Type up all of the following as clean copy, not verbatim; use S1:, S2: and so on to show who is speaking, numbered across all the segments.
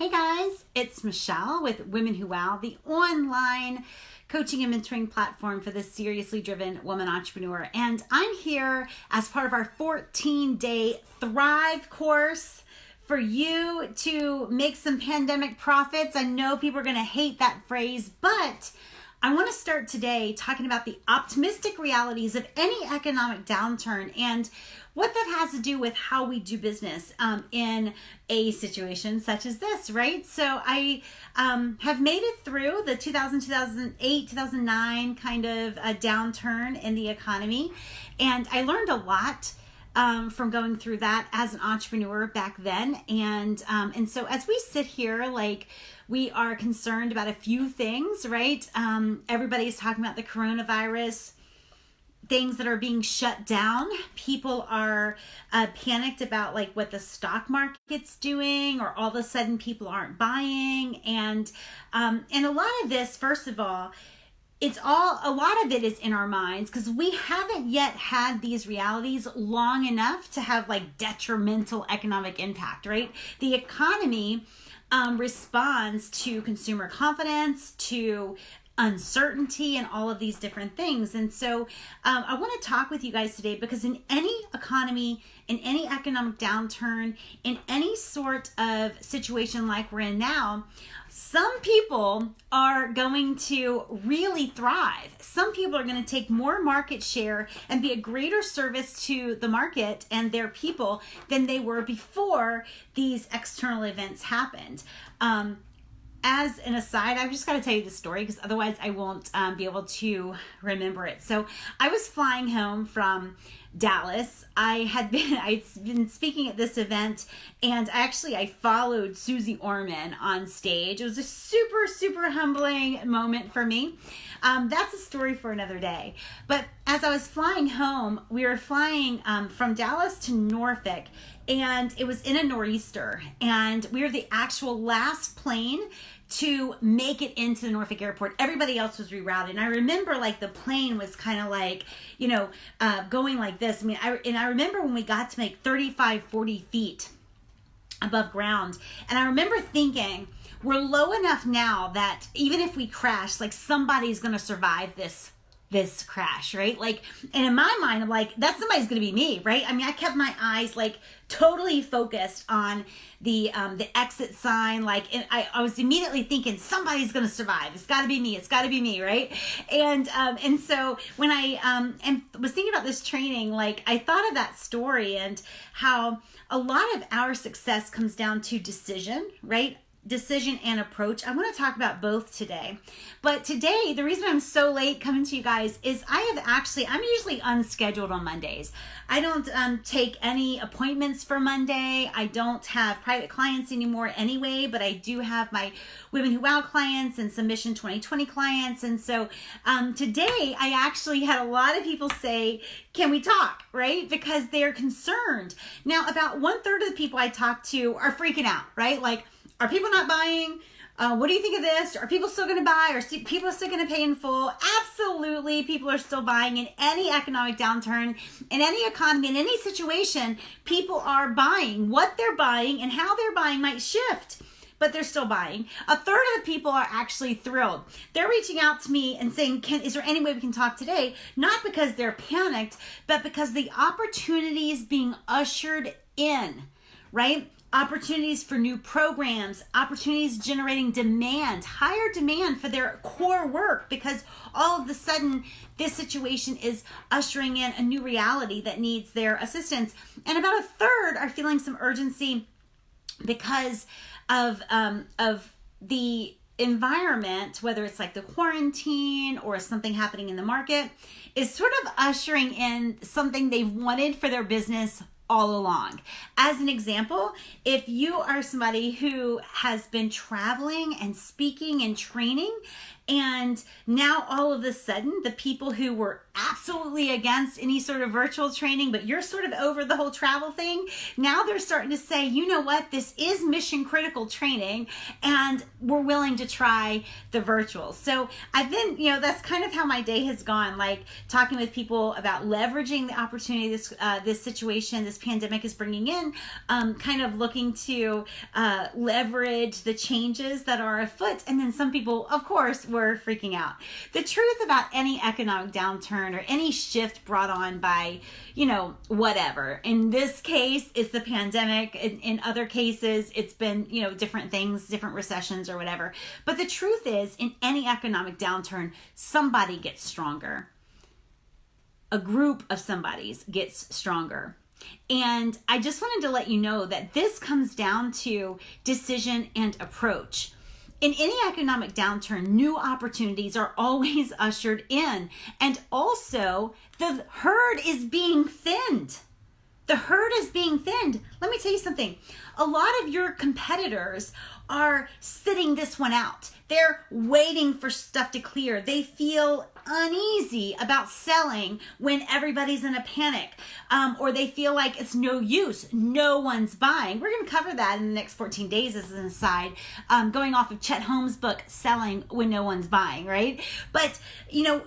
S1: Hey guys, it's Michelle with Women Who Wow, the online coaching and mentoring platform for the seriously driven woman entrepreneur. And I'm here as part of our 14-day Thrive course for you to make some pandemic profits. I know people are going to hate that phrase, but I want to start today talking about the optimistic realities of any economic downturn and what that has to do with how we do business in a situation such as this, right? So I have made it through the 2008, 2009 kind of a downturn in the economy, and I learned a lot from going through that as an entrepreneur back then. And so as we sit here, like, we are concerned about a few things, right? Everybody's talking about the coronavirus, things that are being shut down. People are panicked about like what the stock market's doing, or all of a sudden people aren't buying. And a lot of this, first of all, a lot of it is in our minds because we haven't yet had these realities long enough to have like detrimental economic impact, right? The economy responds to consumer confidence, to uncertainty, and all of these different things. And so I want to talk with you guys today because in any economy, in any economic downturn, in any sort of situation like we're in now, some people are going to really thrive. Some people are going to take more market share and be a greater service to the market and their people than they were before these external events happened. As an aside, I've just got to tell you the story because otherwise I won't be able to remember it. So I was flying home from Dallas. I'd been speaking at this event, and I followed Susie Orman on stage. It was a super, super humbling moment for me. That's a story for another day. But as I was flying home, we were flying from Dallas to Norfolk, and it was in a nor'easter, and we were the actual last plane to make it into the Norfolk airport. Everybody else was rerouted. And I remember like the plane was kind of like, going like this. I remember when we got to make 35, 40 feet above ground. And I remember thinking, we're low enough now that even if we crash, like somebody's going to survive this crash, right? Like, and in my mind, I'm like, that somebody's going to be me, right? I kept my eyes like totally focused on the exit sign. Like, and I was immediately thinking somebody's going to survive. It's got to be me. It's got to be me, right? And so when I was thinking about this training, like I thought of that story and how a lot of our success comes down to decision, right? Decision and approach. I want to talk about both today. But today, the reason I'm so late coming to you guys is I'm usually unscheduled on Mondays. I don't take any appointments for Monday. I don't have private clients anymore anyway, but I do have my Women Who Wow clients and some Mission 2020 clients. And so today, I actually had a lot of people say, can we talk, right? Because they're concerned. Now, about 1/3 of the people I talk to are freaking out, right? Like, are people not buying? What do you think of this? Are people still going to buy? Are people still going to pay in full? Absolutely, people are still buying in any economic downturn, in any economy, in any situation. People are buying. What they're buying and how they're buying might shift, but they're still buying. 1/3 of the people are actually thrilled. They're reaching out to me and saying, is there any way we can talk today? Not because they're panicked, but because the opportunities being ushered in, right? Opportunities for new programs, opportunities generating demand, higher demand for their core work, because all of a sudden this situation is ushering in a new reality that needs their assistance. And about 1/3 are feeling some urgency because of the environment, whether it's like the quarantine or something happening in the market, is sort of ushering in something they've wanted for their business all along. As an example, if you are somebody who has been traveling and speaking and training And now all of a sudden, the people who were absolutely against any sort of virtual training, but you're sort of over the whole travel thing, now they're starting to say, you know what, this is mission critical training, and we're willing to try the virtual. So I've been, that's kind of how my day has gone, like talking with people about leveraging the opportunity this situation, this pandemic is bringing in, kind of looking to leverage the changes that are afoot. And then some people, of course, were freaking out. The truth about any economic downturn or any shift brought on by, whatever. In this case, it's the pandemic. In other cases, it's been, different things, different recessions or whatever. But the truth is, in any economic downturn, somebody gets stronger. A group of somebodies gets stronger. And I just wanted to let you know that this comes down to decision and approach. In any economic downturn, new opportunities are always ushered in. And also, the herd is being thinned. The herd is being thinned. Let me tell you something. A lot of your competitors are sitting this one out. They're waiting for stuff to clear. They feel uneasy about selling when everybody's in a panic, or they feel like it's no use. No one's buying. We're going to cover that in the next 14 days as an aside, going off of Chet Holmes' book, Selling When No One's Buying, right? But,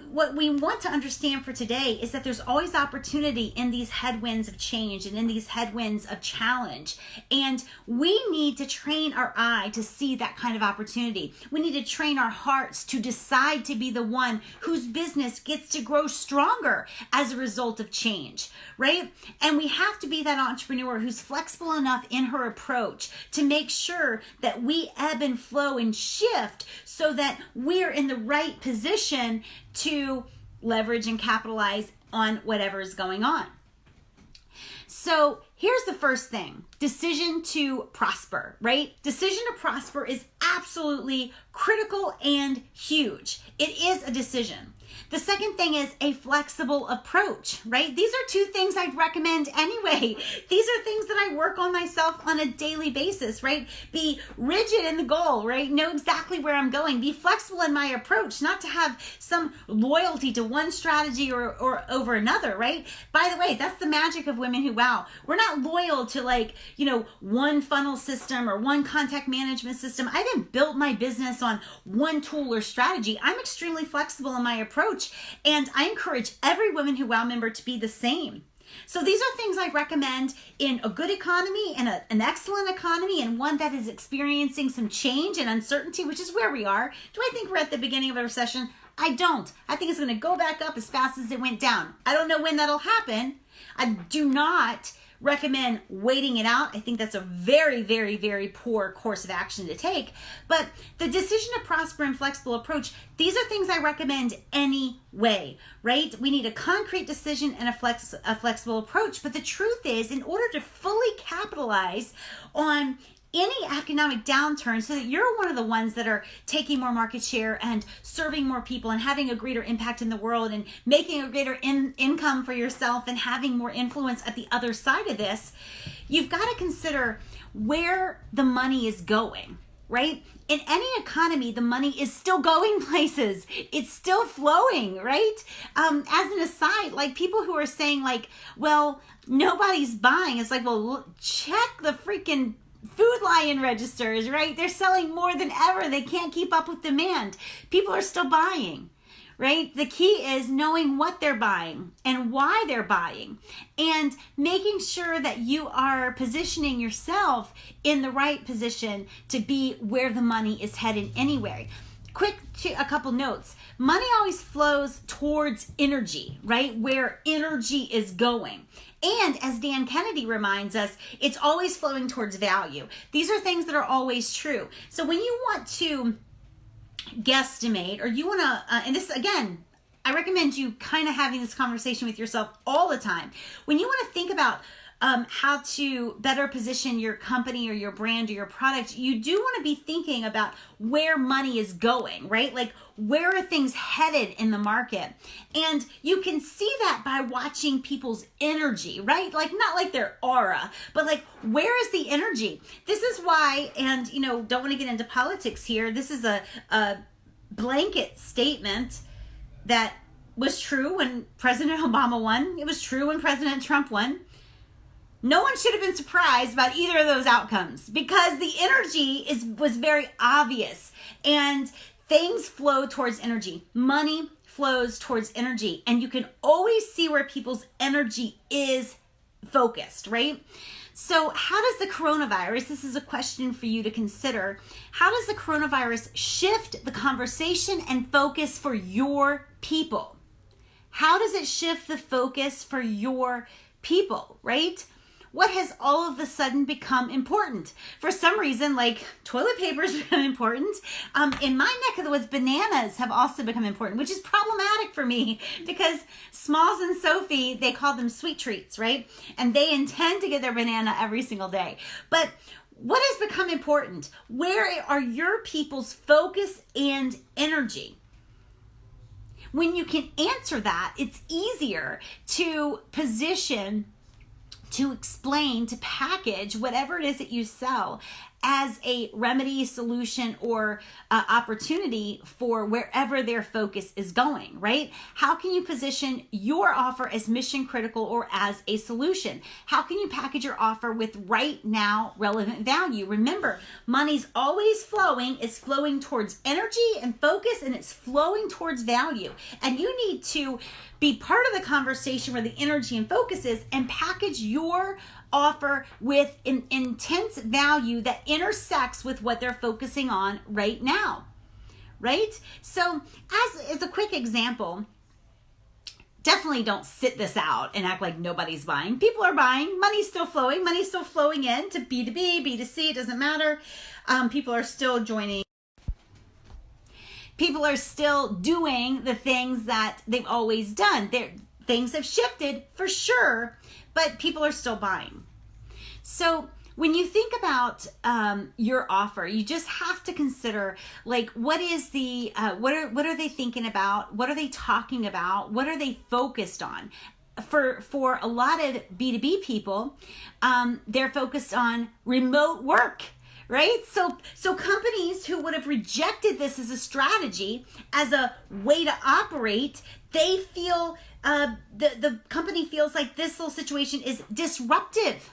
S1: what we want to understand for today is that there's always opportunity in these headwinds of change and in these headwinds of challenge. And we need to train our eye to see that kind of opportunity. We need to train our hearts to decide to be the one whose business gets to grow stronger as a result of change, right? And we have to be that entrepreneur who's flexible enough in her approach to make sure that we ebb and flow and shift so that we're in the right position to leverage and capitalize on whatever is going on. So here's the first thing, decision to prosper, right? Decision to prosper is absolutely critical and huge. It is a decision. The second thing is a flexible approach, right? These are two things I'd recommend anyway. These are things that I work on myself on a daily basis, right? Be rigid in the goal, right? Know exactly where I'm going. Be flexible in my approach, not to have some loyalty to one strategy or over another, right? By the way, that's the magic of Women Who Wow. We're not loyal to one funnel system or one contact management system. I haven't built my business on one tool or strategy. I'm extremely flexible in my approach, and I encourage every Women Who Wow member to be the same. So these are things I recommend in a good economy and an excellent economy, and one that is experiencing some change and uncertainty, which is where we are. Do I think we're at the beginning of a recession? I don't. I think it's going to go back up as fast as it went down. I don't know when that'll happen. I do not recommend waiting it out. I think that's a very, very, very poor course of action to take. But the decision to prosper and flexible approach, these are things I recommend anyway, right? We need a concrete decision and a flexible approach. But the truth is, in order to fully capitalize on any economic downturn so that you're one of the ones that are taking more market share and serving more people and having a greater impact in the world and making a greater income for yourself and having more influence at the other side of this, you've got to consider where the money is going, right? In any economy, the money is still going places. It's still flowing, right? As an aside, people who are saying well, nobody's buying. It's well, check the freaking Food Lion registers, right? They're selling more than ever. They can't keep up with demand. People are still buying, right? The key is knowing what they're buying and why they're buying and making sure that you are positioning yourself in the right position to be where the money is headed anyway. A couple notes. Money always flows towards energy, right? Where energy is going. And as Dan Kennedy reminds us, it's always flowing towards value. These are things that are always true. So when you want to guesstimate, or you want to, and this again, I recommend you kind of having this conversation with yourself all the time. When you want to think about how to better position your company or your brand or your product, you do want to be thinking about where money is going, right? Where are things headed in the market? And you can see that by watching people's energy, right? Not their aura, but where is the energy? This is why, and don't want to get into politics here. This is a blanket statement that was true when President Obama won. It was true when President Trump won. No one should have been surprised about either of those outcomes because the energy was very obvious, and things flow towards energy. Money flows towards energy, and you can always see where people's energy is focused, right? So how does the coronavirus, this is a question for you to consider, how does the coronavirus shift the conversation and focus for your people? How does it shift the focus for your people, right? What has all of a sudden become important? For some reason, like toilet paper has become important. In my neck of the woods, bananas have also become important, which is problematic for me because Smalls and Sophie, they call them sweet treats, right? And they intend to get their banana every single day. But what has become important? Where are your people's focus and energy? When you can answer that, it's easier to position, to explain, to package whatever it is that you sell as a remedy, solution, or opportunity for wherever their focus is going, right? How can you position your offer as mission critical or as a solution? How can you package your offer with right now relevant value? Remember, money's always flowing. It's flowing towards energy and focus, and it's flowing towards value. And you need to be part of the conversation where the energy and focus is and package your offer with an intense value that intersects with what they're focusing on right now, right? So as a quick example, definitely don't sit this out and act like nobody's buying. People are buying. Money's still flowing. Money's still flowing in to B2B, B2C. It doesn't matter. People are still joining. People are still doing the things that they've always done. Things have shifted for sure, but people are still buying. So when you think about your offer, you just have to consider, like, what is the what are they thinking about? What are they talking about? What are they focused on? For a lot of B2B people, they're focused on remote work. Right? So companies who would have rejected this as a strategy, as a way to operate, they feel, the company feels like this whole situation is disruptive.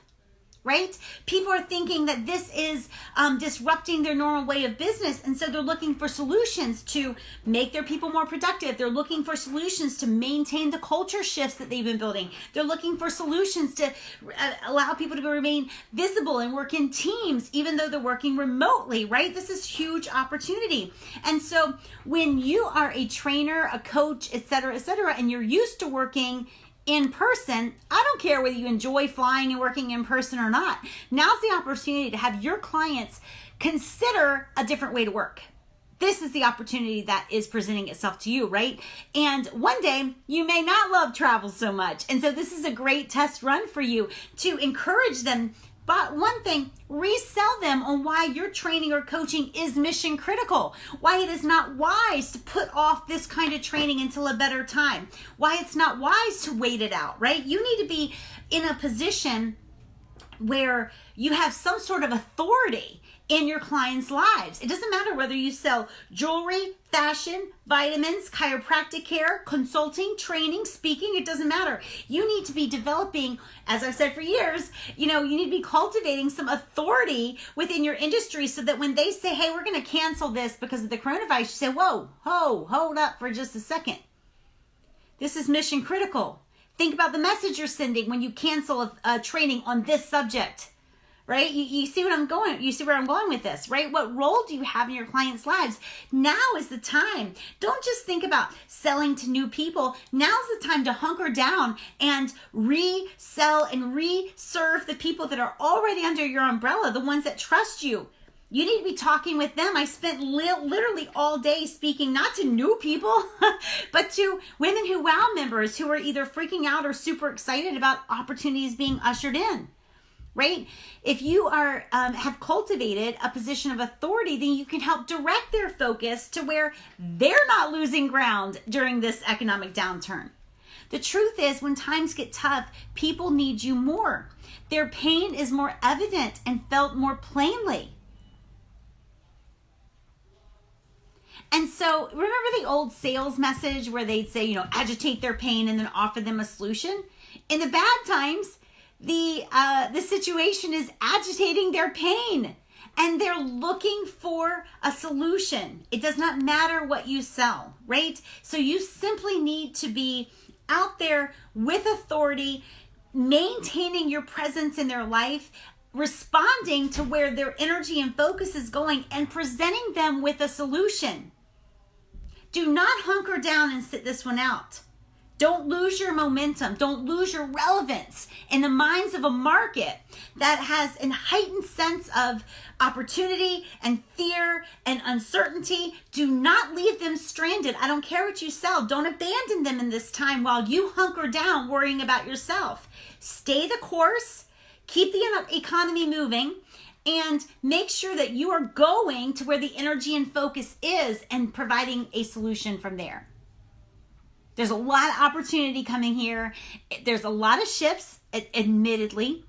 S1: Right? People are thinking that this is disrupting their normal way of business. And so they're looking for solutions to make their people more productive. They're looking for solutions to maintain the culture shifts that they've been building. They're looking for solutions to allow people to remain visible and work in teams, even though they're working remotely, right? This is huge opportunity. And so when you are a trainer, a coach, et cetera, and you're used to working in person, I don't care whether you enjoy flying and working in person or not. Now's the opportunity to have your clients consider a different way to work. This is the opportunity that is presenting itself to you, right? And one day you may not love travel so much. And so this is a great test run for you to encourage them. But one thing, resell them on why your training or coaching is mission critical, why it is not wise to put off this kind of training until a better time, why it's not wise to wait it out, right? You need to be in a position where you have some sort of authority in your clients' lives. It doesn't matter whether you sell jewelry, fashion, vitamins, chiropractic care, consulting, training, speaking, it doesn't matter. You need to be developing, as I've said for years, you need to be cultivating some authority within your industry so that when they say, hey, we're going to cancel this because of the coronavirus, you say, whoa, hold up for just a second. This is mission critical. Think about the message you're sending when you cancel a training on this subject. Right? You see what I'm going, you see where I'm going with this, right? What role do you have in your clients' lives? Now is the time. Don't just think about selling to new people. Now's the time to hunker down and resell and reserve the people that are already under your umbrella, the ones that trust you. You need to be talking with them. I spent literally all day speaking, not to new people, but to Women Who Wow members who are either freaking out or super excited about opportunities being ushered in. Right? If you are have cultivated a position of authority, then you can help direct their focus to where they're not losing ground during this economic downturn. The truth is, when times get tough, people need you more. Their pain is more evident and felt more plainly. And so remember the old sales message where they'd say, you know, agitate their pain and then offer them a solution? In the bad times, the situation is agitating their pain and they're looking for a solution. It does not matter what you sell, right? So you simply need to be out there with authority, maintaining your presence in their life, responding to where their energy and focus is going, and presenting them with a solution. Do not hunker down and sit this one out. Don't lose your momentum. Don't lose your relevance in the minds of a market that has a heightened sense of opportunity and fear and uncertainty. Do not leave them stranded. I don't care what you sell. Don't abandon them in this time while you hunker down worrying about yourself. Stay the course. Keep the economy moving. And make sure that you are going to where the energy and focus is and providing a solution from there. There's a lot of opportunity coming here. There's a lot of shifts, admittedly,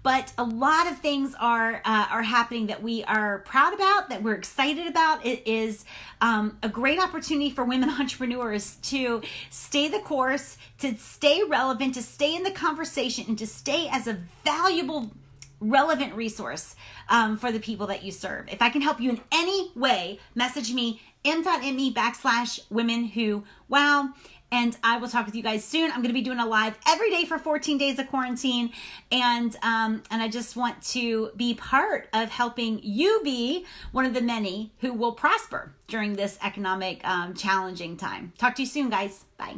S1: but a lot of things are happening that we are proud about, that we're excited about. It is a great opportunity for women entrepreneurs to stay the course, to stay relevant, to stay in the conversation, and to stay as a valuable, relevant resource for the people that you serve. If I can help you in any way, message me, m.me/women-who-wow. And I will talk with you guys soon. I'm going to be doing a live every day for 14 days of quarantine. And I just want to be part of helping you be one of the many who will prosper during this economic challenging time. Talk to you soon, guys. Bye.